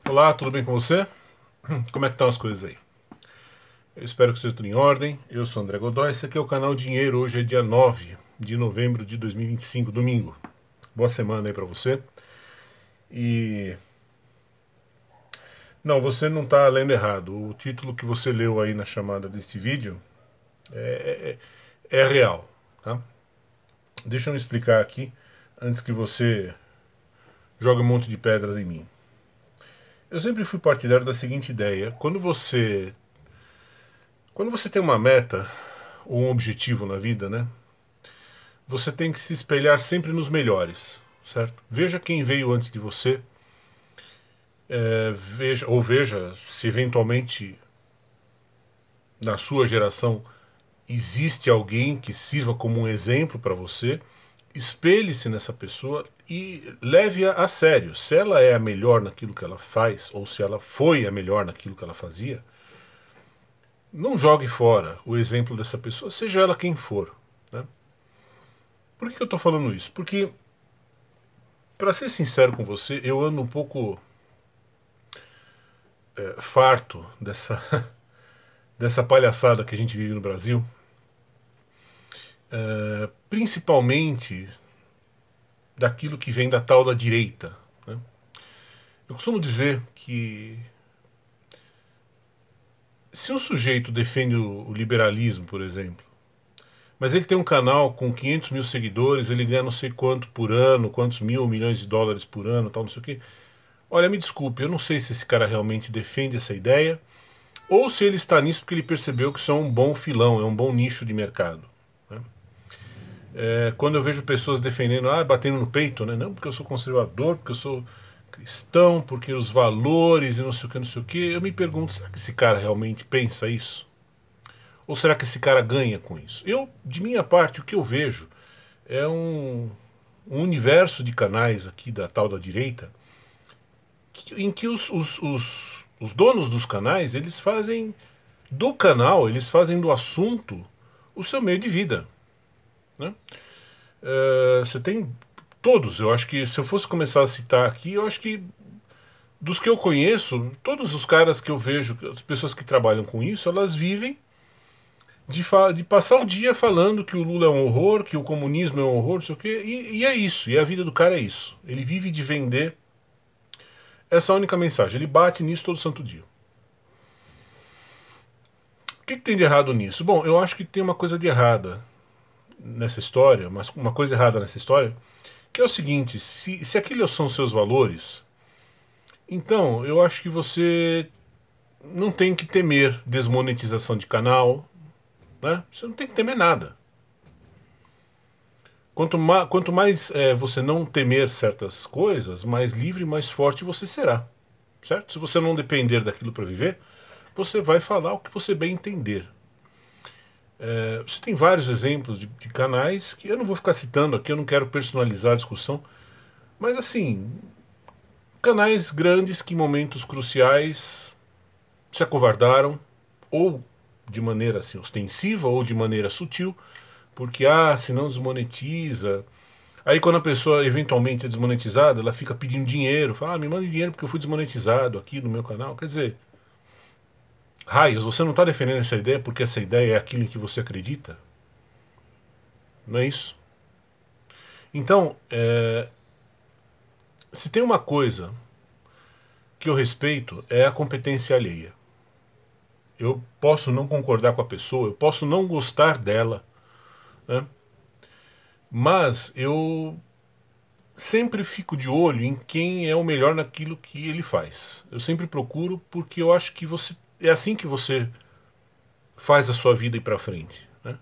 Olá, tudo bem com você? Como é que estão as coisas aí? Eu espero que esteja tudo em ordem. Eu sou André Godoy, esse aqui é o canal Dinheiro. Hoje é dia 9 de novembro de 2025, domingo. Boa semana aí pra você. E... Não, você não está lendo errado. O título que você leu aí na chamada deste vídeo é real, tá? Deixa eu me explicar aqui, antes que você jogue um monte de pedras em mim. Eu sempre fui partidário da seguinte ideia: quando você tem uma meta ou um objetivo na vida, né? Você tem que se espelhar sempre nos melhores, certo? Veja quem veio antes de você, veja se eventualmente na sua geração existe alguém que sirva como um exemplo para você. Espelhe-se nessa pessoa e leve-a a sério. Se ela é a melhor naquilo que ela faz, ou se ela foi a melhor naquilo que ela fazia, não jogue fora o exemplo dessa pessoa, seja ela quem for, né? Por que eu estou falando isso? Porque, para ser sincero com você, eu ando um pouco farto dessa palhaçada que a gente vive no Brasil, principalmente daquilo que vem da tal da direita, né? Eu costumo dizer que se um sujeito defende o liberalismo, por exemplo, mas ele tem um canal com 500 mil seguidores, ele ganha não sei quanto por ano, quantos mil ou milhões de dólares por ano, tal, não sei o quê. Olha, me desculpe, eu não sei se esse cara realmente defende essa ideia, ou se ele está nisso porque ele percebeu que isso é um bom filão, é um bom nicho de mercado, né? Quando eu vejo pessoas defendendo, batendo no peito, né? Não, porque eu sou conservador, porque eu sou cristão, porque os valores e não sei o que, não sei o que, eu me pergunto, será que esse cara realmente pensa isso? Ou será que esse cara ganha com isso? Eu, de minha parte, o que eu vejo é um universo de canais aqui da tal da direita em que os donos dos canais, eles fazem do canal, eles fazem do assunto o seu meio de vida, né? Você tem todos, eu acho que se eu fosse começar a citar aqui, eu acho que dos que eu conheço, todos os caras que eu vejo, as pessoas que trabalham com isso, elas vivem de passar o dia falando que o Lula é um horror, que o comunismo é um horror, não sei o quê, e é isso, e a vida do cara é isso. Ele vive de vender essa única mensagem, ele bate nisso todo santo dia. O que tem de errado nisso? Bom, eu acho que tem uma coisa de errada nessa história, mas uma coisa errada nessa história, que é o seguinte: se aqueles são seus valores, então eu acho que você não tem que temer desmonetização de canal, né? Você não tem que temer nada. Quanto mais você não temer certas coisas, mais livre e mais forte você será, certo? Se você não depender daquilo para viver, você vai falar o que você bem entender. Você tem vários exemplos de canais que eu não vou ficar citando aqui, eu não quero personalizar a discussão, mas assim, canais grandes que em momentos cruciais se acovardaram, ou de maneira assim ostensiva, ou de maneira sutil, porque se não desmonetiza. Aí quando a pessoa eventualmente é desmonetizada, ela fica pedindo dinheiro, fala, me manda dinheiro porque eu fui desmonetizado aqui no meu canal. Quer dizer, raios, você não está defendendo essa ideia porque essa ideia é aquilo em que você acredita? Não é isso? Então, se tem uma coisa que eu respeito é a competência alheia. Eu posso não concordar com a pessoa, eu posso não gostar dela, né? Mas eu sempre fico de olho em quem é o melhor naquilo que ele faz. Eu sempre procuro porque eu acho que é assim que você faz a sua vida ir para frente, né?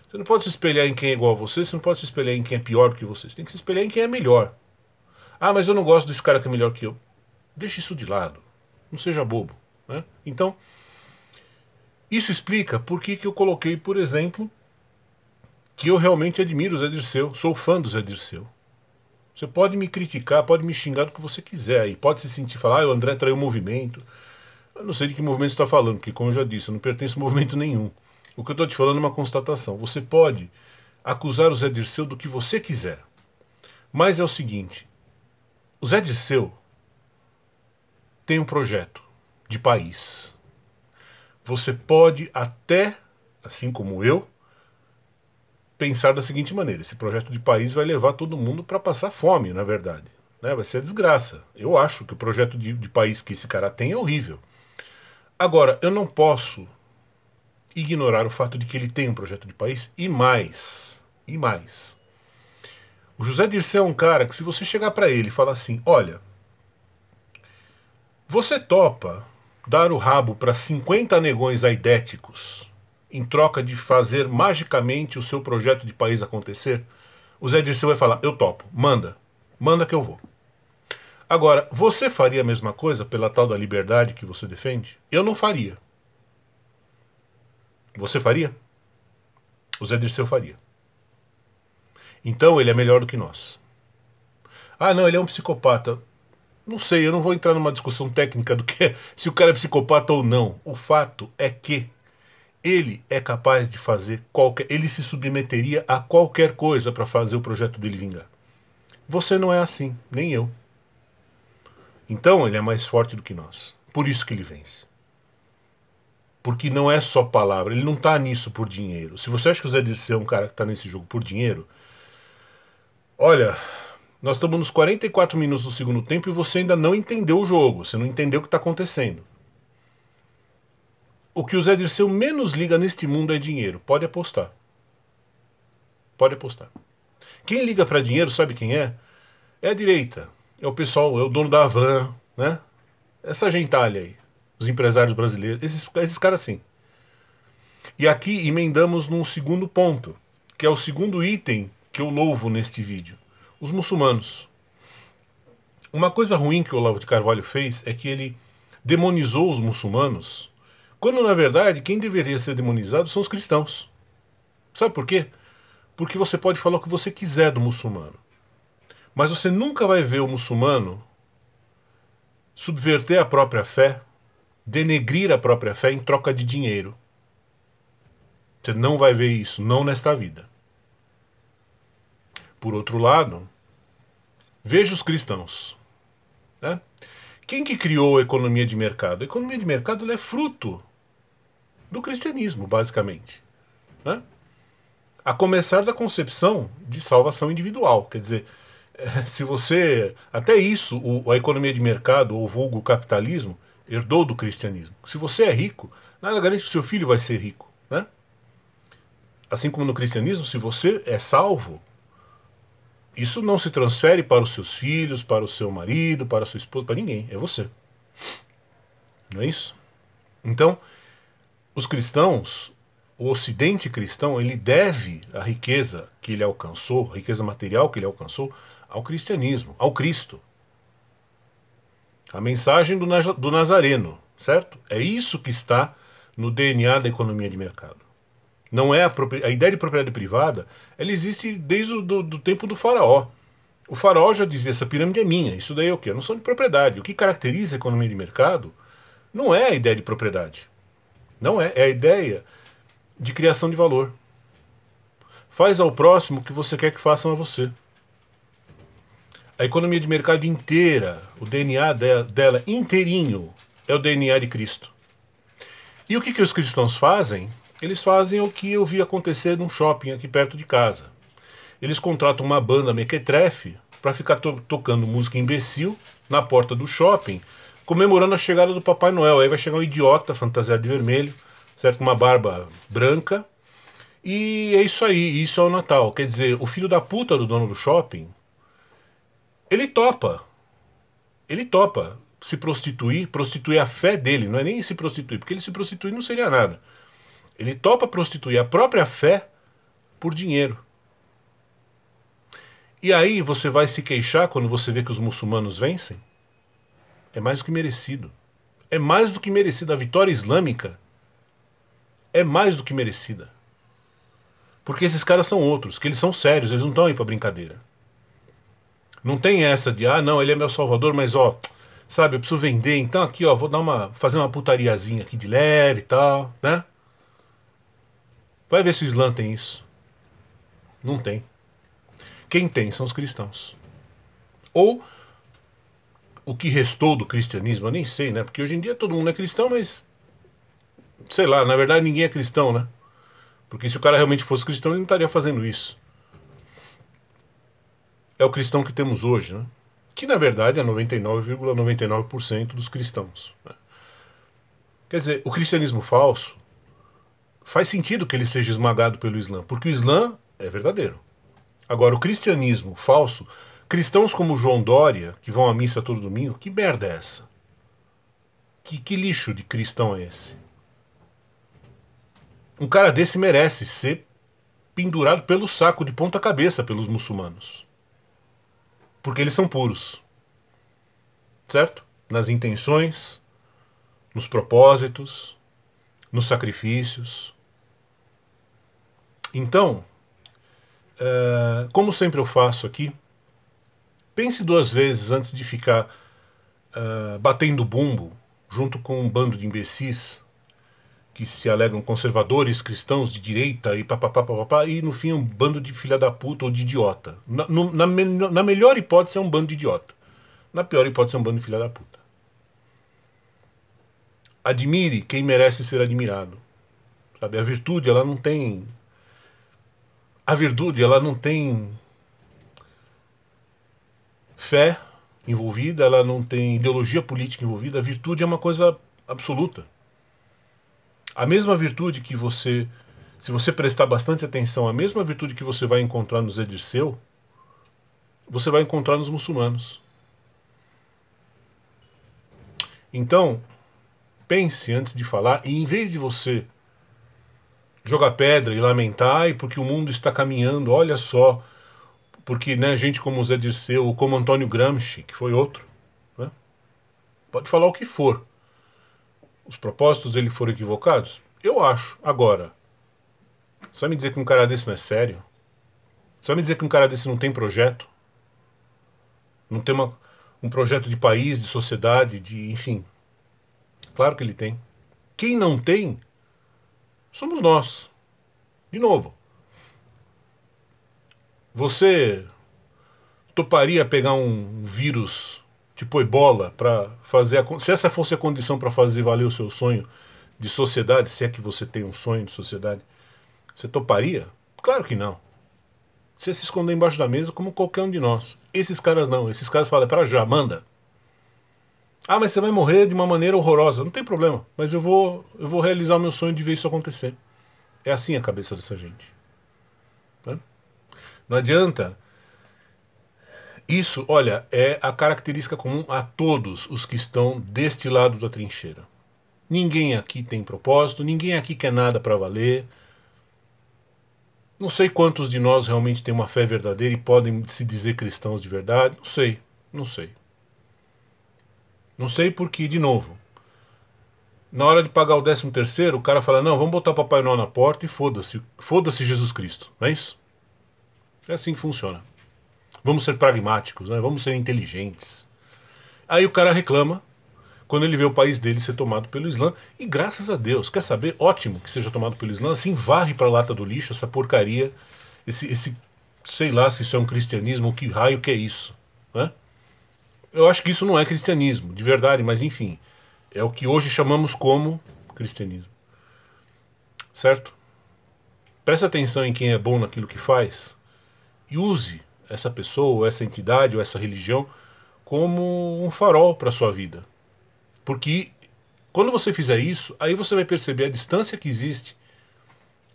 Você não pode se espelhar em quem é igual a você, você não pode se espelhar em quem é pior que você. Você tem que se espelhar em quem é melhor. Mas eu não gosto desse cara que é melhor que eu. Deixa isso de lado. Não seja bobo, né? Então, isso explica por que eu coloquei, por exemplo, que eu realmente admiro o Zé Dirceu, sou fã do Zé Dirceu. Você pode me criticar, pode me xingar do que você quiser, e pode se sentir falar, o André traiu o movimento. Eu não sei de que movimento você está falando, porque, como eu já disse, eu não pertenço a movimento nenhum. O que eu estou te falando é uma constatação. Você pode acusar o Zé Dirceu do que você quiser, mas é o seguinte: o Zé Dirceu tem um projeto de país. Você pode até, assim como eu, pensar da seguinte maneira: esse projeto de país vai levar todo mundo para passar fome, na verdade. Né? Vai ser desgraça. Eu acho que o projeto de país que esse cara tem é horrível. Agora, eu não posso ignorar o fato de que ele tem um projeto de país e mais. E mais. O José Dirceu é um cara que, se você chegar para ele e falar assim: olha, você topa dar o rabo para 50 negões aidéticos em troca de fazer magicamente o seu projeto de país acontecer? O Zé Dirceu vai falar: eu topo, manda, manda que eu vou. Agora, você faria a mesma coisa pela tal da liberdade que você defende? Eu não faria. Você faria? O Zé Dirceu faria. Então ele é melhor do que nós. Ah, não, ele é um psicopata. Não sei, eu não vou entrar numa discussão técnica do que se o cara é psicopata ou não. O fato é que ele é capaz de fazer qualquer... Ele se submeteria a qualquer coisa para fazer o projeto dele vingar. Você não é assim, nem eu. Então ele é mais forte do que nós. Por isso que ele vence. Porque não é só palavra. Ele não está nisso por dinheiro. Se você acha que o Zé Dirceu é um cara que está nesse jogo por dinheiro, olha, nós estamos nos 44 minutos do segundo tempo e você ainda não entendeu o jogo. Você não entendeu o que está acontecendo. O que o Zé Dirceu menos liga neste mundo é dinheiro. Pode apostar. Pode apostar. Quem liga para dinheiro, sabe quem é? É a direita. É o pessoal, é o dono da Havan, né? Essa gentalha aí. Os empresários brasileiros. Esses caras sim. E aqui emendamos num segundo ponto, que é o segundo item que eu louvo neste vídeo. Os muçulmanos. Uma coisa ruim que o Olavo de Carvalho fez é que ele demonizou os muçulmanos, quando na verdade quem deveria ser demonizado são os cristãos. Sabe por quê? Porque você pode falar o que você quiser do muçulmano, mas você nunca vai ver o muçulmano subverter a própria fé, denegrir a própria fé em troca de dinheiro. Você não vai ver isso, não nesta vida. Por outro lado, veja os cristãos. Né? Quem que criou a economia de mercado? A economia de mercado ela é fruto do cristianismo, basicamente. Né? A começar da concepção de salvação individual. Quer dizer, se você... Até isso, a economia de mercado, ou vulgo capitalismo, herdou do cristianismo. Se você é rico, nada garante que seu filho vai ser rico. Né? Assim como no cristianismo, se você é salvo, isso não se transfere para os seus filhos, para o seu marido, para a sua esposa, para ninguém. É você. Não é isso? Então, os cristãos, o ocidente cristão, ele deve a riqueza que ele alcançou, a riqueza material que ele alcançou, ao cristianismo, ao Cristo. A mensagem do Nazareno, certo? É isso que está no DNA da economia de mercado. Não é a ideia de propriedade privada, ela existe desde o do tempo do faraó. O faraó já dizia: essa pirâmide é minha, isso daí é o quê? É noção de propriedade. O que caracteriza a economia de mercado não é a ideia de propriedade. Não é. É a ideia de criação de valor. Faz ao próximo o que você quer que façam a você. A economia de mercado inteira, o DNA dela inteirinho, é o DNA de Cristo. E o que os cristãos fazem? Eles fazem o que eu vi acontecer num shopping aqui perto de casa. Eles contratam uma banda mequetrefe para ficar tocando música imbecil na porta do shopping, comemorando a chegada do Papai Noel. Aí vai chegar um idiota fantasiado de vermelho, certo? Com uma barba branca. E é isso aí, isso é o Natal. Quer dizer, o filho da puta do dono do shopping, ele topa se prostituir a fé dele, não é nem se prostituir, porque ele se prostituir não seria nada. Ele topa prostituir a própria fé por dinheiro. E aí você vai se queixar quando você vê que os muçulmanos vencem? É mais do que merecido. É mais do que merecida. A vitória islâmica é mais do que merecida. Porque esses caras são outros, que eles são sérios, eles não estão aí pra brincadeira. Não tem essa de, ah, não, ele é meu salvador, mas ó, sabe, eu preciso vender, então aqui, ó, vou fazer uma putariazinha aqui de leve e tal, né? Vai ver se o Islã tem isso. Não tem. Quem tem são os cristãos. Ou o que restou do cristianismo, eu nem sei, né? Porque hoje em dia todo mundo é cristão, mas sei lá, na verdade ninguém é cristão, né? Porque se o cara realmente fosse cristão, ele não estaria fazendo isso. É o cristão que temos hoje, né? Que na verdade é 99,99% dos cristãos, né? Quer dizer, o cristianismo falso faz sentido que ele seja esmagado pelo Islã, porque o Islã é verdadeiro. Agora, o cristianismo falso, cristãos como João Dória, que vão à missa todo domingo, que merda é essa? Que lixo de cristão é esse? Um cara desse merece ser pendurado pelo saco de ponta cabeça pelos muçulmanos. Porque eles são puros. Certo? Nas intenções, nos propósitos, nos sacrifícios. Então, como sempre eu faço aqui, pense duas vezes antes de ficar batendo bumbo junto com um bando de imbecis que se alegam conservadores, cristãos de direita e papapá, e no fim um bando de filha da puta ou de idiota. Na melhor hipótese é um bando de idiota. Na pior hipótese é um bando de filha da puta. Admire quem merece ser admirado. Sabe? A virtude, ela não tem... A virtude, ela não tem fé envolvida, ela não tem ideologia política envolvida. A virtude é uma coisa absoluta. A mesma virtude que você, se você prestar bastante atenção, a mesma virtude que você vai encontrar no Zé Dirceu, você vai encontrar nos muçulmanos. Então, pense antes de falar, e em vez de você jogar pedra e lamentar, e porque o mundo está caminhando, olha só, porque né, gente como o Zé Dirceu, ou como Antônio Gramsci, que foi outro, né, pode falar o que for. Os propósitos dele foram equivocados? Eu acho. Agora, você vai me dizer que um cara desse não é sério? Você vai me dizer que um cara desse não tem projeto? Não tem um projeto de país, de sociedade, de enfim. Claro que ele tem. Quem não tem, somos nós. De novo. Você toparia pegar um vírus tipo ebola para fazer se essa fosse a condição para fazer valer o seu sonho de sociedade, se é que você tem um sonho de sociedade, você toparia? Claro que não. Você se esconder embaixo da mesa como qualquer um de nós. Esses caras não. Esses caras falam, para já, manda. Ah, mas você vai morrer de uma maneira horrorosa. Não tem problema, mas eu vou realizar o meu sonho de ver isso acontecer. É assim a cabeça dessa gente. Né? Não adianta. Isso, olha, é a característica comum a todos os que estão deste lado da trincheira. Ninguém aqui tem propósito, ninguém aqui quer nada para valer. Não sei quantos de nós realmente têm uma fé verdadeira e podem se dizer cristãos de verdade. Não sei, não sei. Não sei porque, de novo, na hora de pagar o 13º, o cara fala, não, vamos botar o Papai Noel na porta e foda-se. Foda-se Jesus Cristo, não é isso? É assim que funciona. Vamos ser pragmáticos, né? Vamos ser inteligentes. Aí o cara reclama quando ele vê o país dele ser tomado pelo Islã. E graças a Deus, quer saber? Ótimo que seja tomado pelo Islã. Assim varre pra lata do lixo essa porcaria. Esse sei lá se isso é um cristianismo ou que raio que é isso. Né? Eu acho que isso não é cristianismo, de verdade, mas enfim. É o que hoje chamamos como cristianismo. Certo? Preste atenção em quem é bom naquilo que faz e use essa pessoa, ou essa entidade, ou essa religião como um farol para a sua vida. Porque quando você fizer isso, aí você vai perceber a distância que existe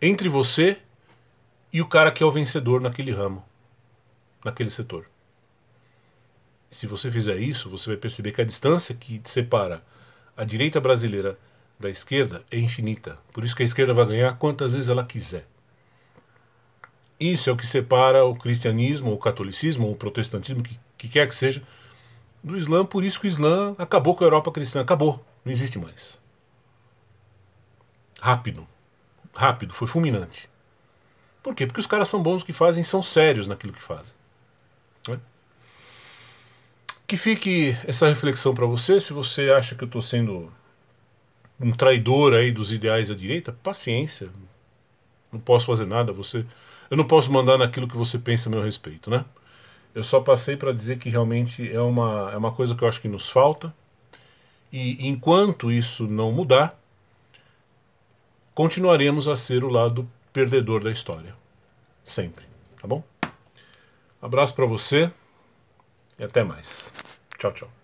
entre você e o cara que é o vencedor naquele ramo, naquele setor. Se você fizer isso, você vai perceber que a distância que separa a direita brasileira da esquerda é infinita. Por isso que a esquerda vai ganhar quantas vezes ela quiser. Isso é o que separa o cristianismo, o catolicismo, ou o protestantismo, que quer que seja, do Islã. Por isso que o Islã acabou com a Europa cristã. Acabou. Não existe mais. Rápido. Rápido. Foi fulminante. Por quê? Porque os caras são bons no que fazem, são sérios naquilo que fazem. Né? Que fique essa reflexão para você. Se você acha que eu estou sendo um traidor aí dos ideais da direita, paciência. Não posso fazer nada. Eu não posso mandar naquilo que você pensa a meu respeito, né? Eu só passei para dizer que realmente é uma coisa que eu acho que nos falta. E enquanto isso não mudar, continuaremos a ser o lado perdedor da história. Sempre. Tá bom? Abraço para você e até mais. Tchau, tchau.